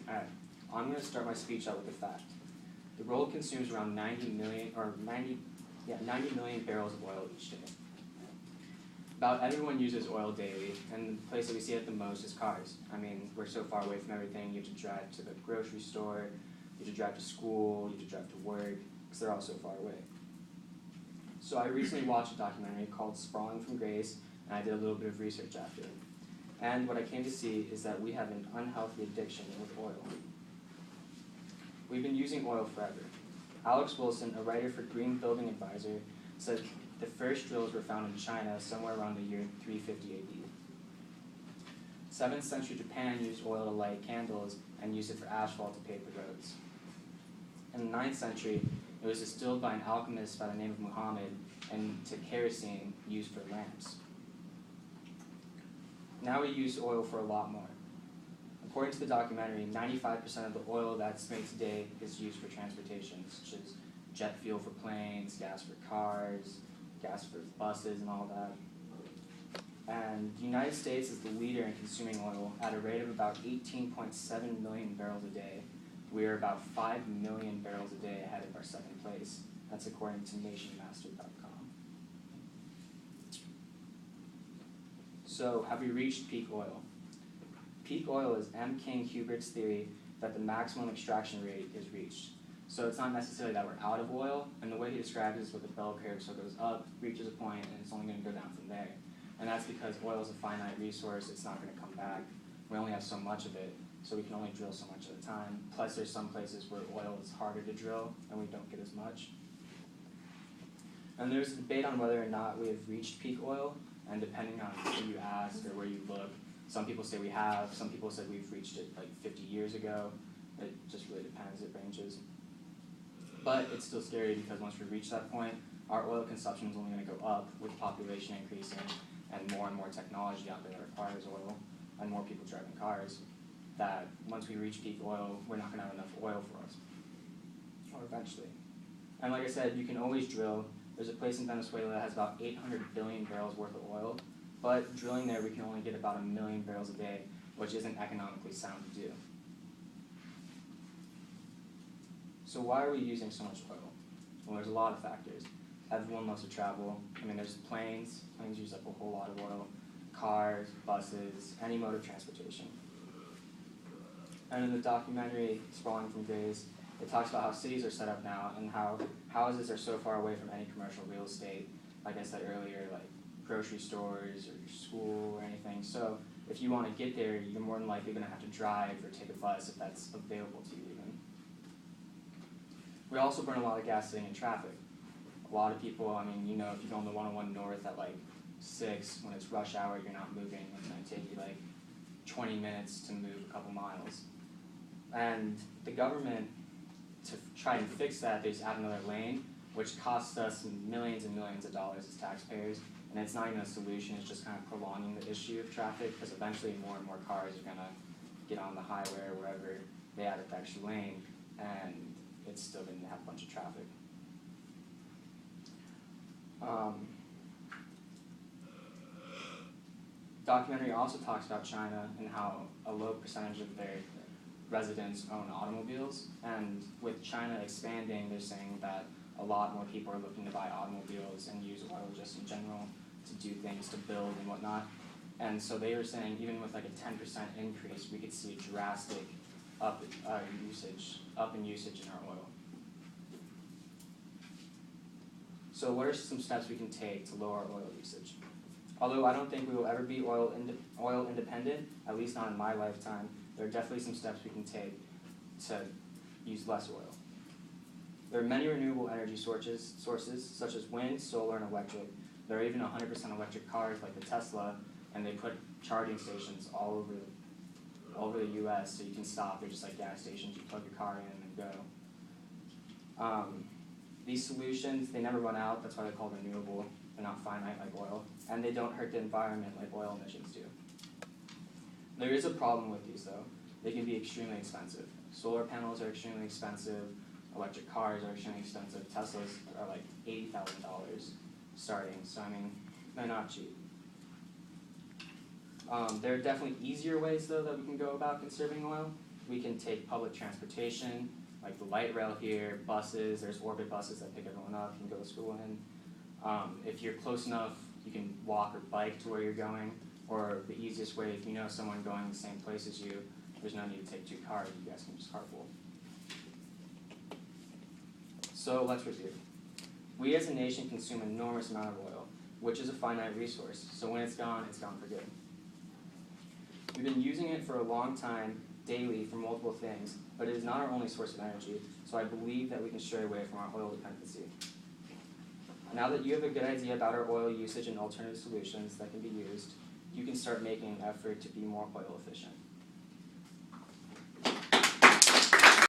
Alright, I'm going to start my speech out with a fact. The world consumes around 90 million barrels of oil each day. About everyone uses oil daily, and the place that we see it the most is cars. I mean, we're so far away from everything. You have to drive to the grocery store, you have to drive to school, you have to drive to work, because they're all so far away. So I recently watched a documentary called Sprawling from Grace, and I did a little bit of research after it. And what I came to see is that we have an unhealthy addiction with oil. We've been using oil forever. Alex Wilson, a writer for Green Building Advisor, said the first drills were found in China somewhere around the year 350 AD. 7th century Japan used oil to light candles and used it for asphalt to pave the roads. In the 9th century, it was distilled by an alchemist by the name of Muhammad and to kerosene used for lamps. Now we use oil for a lot more. According to the documentary, 95% of the oil that's made today is used for transportation, such as jet fuel for planes, gas for cars, gas for buses, and all that. And the United States is the leader in consuming oil at a rate of about 18.7 million barrels a day. We are about 5 million barrels a day ahead of our second place. That's according to nationmaster.com. So, have we reached peak oil? Peak oil is M. King Hubert's theory that the maximum extraction rate is reached. So it's not necessarily that we're out of oil, and the way he describes it is with a bell curve, so it goes up, reaches a point, and it's only going to go down from there. And that's because oil is a finite resource, it's not going to come back. We only have so much of it, so we can only drill so much at a time. Plus there's some places where oil is harder to drill, and we don't get as much. And there's a debate on whether or not we have reached peak oil, and depending on who you ask or where you look, some people say we have, some people said we've reached it like 50 years ago. It just really depends, it ranges. But it's still scary because once we reach that point, our oil consumption is only going to go up with population increasing and more technology out there that requires oil and more people driving cars, that once we reach peak oil, we're not going to have enough oil for us, or eventually. And like I said, you can always drill. There's a place in Venezuela that has about 800 billion barrels worth of oil, but drilling there we can only get about 1 million barrels a day, which isn't economically sound to do. So why are we using so much oil? Well, there's a lot of factors. Everyone loves to travel. I mean, there's planes. Planes use up a whole lot of oil. Cars, buses, any mode of transportation. And in the documentary, Sprawling from Grace, it talks about how cities are set up now and how houses are so far away from any commercial real estate, like I said earlier, like grocery stores or your school or anything. So if you want to get there, you're more than likely going to have to drive or take a bus if that's available to you even. We also burn a lot of gas sitting in traffic. A lot of people, I mean, you know, if you go on the 101 North at like 6, when it's rush hour, you're not moving. It's going to take you like 20 minutes to move a couple miles. And the government, to try and fix that, they just add another lane, which costs us millions and millions of dollars as taxpayers. And it's not even a solution, it's just kind of prolonging the issue of traffic, because eventually more and more cars are going to get on the highway or wherever they add an extra lane, and it's still going to have a bunch of traffic. Documentary also talks about China and how a low percentage of their residents own automobiles, and with China expanding, they're saying that a lot more people are looking to buy automobiles and use oil just in general to do things, to build and whatnot. And so they were saying even with like a 10% increase, we could see a drastic up in usage in our oil. So what are some steps we can take to lower our oil usage? Although I don't think we will ever be oil independent, at least not in my lifetime, there are definitely some steps we can take to use less oil. There are many renewable energy sources such as wind, solar, and electric. There are even 100% electric cars like the Tesla, and they put charging stations all over the US so you can stop. They're just like gas stations, you plug your car in and go. These solutions, they never run out, that's why they're called renewable. They're not finite like oil, and they don't hurt the environment like oil emissions do. There is a problem with these though. They can be extremely expensive. Solar panels are extremely expensive, electric cars are extremely expensive, Teslas are like $80,000 starting, so I mean, they're not cheap. There are definitely easier ways though that we can go about conserving oil. we can take public transportation, like the light rail here, buses, there's Orbit buses that pick everyone up, you can go to school in. If you're close enough, you can walk or bike to where you're going, or the easiest way, if you know someone going the same place as you, there's no need to take 2 cars, you guys can just carpool. So let's review. We as a nation consume an enormous amount of oil, which is a finite resource, so when it's gone for good. We've been using it for a long time, daily, for multiple things, but it is not our only source of energy, so I believe that we can stray away from our oil dependency. Now that you have a good idea about our oil usage and alternative solutions that can be used, you can start making an effort to be more oil efficient.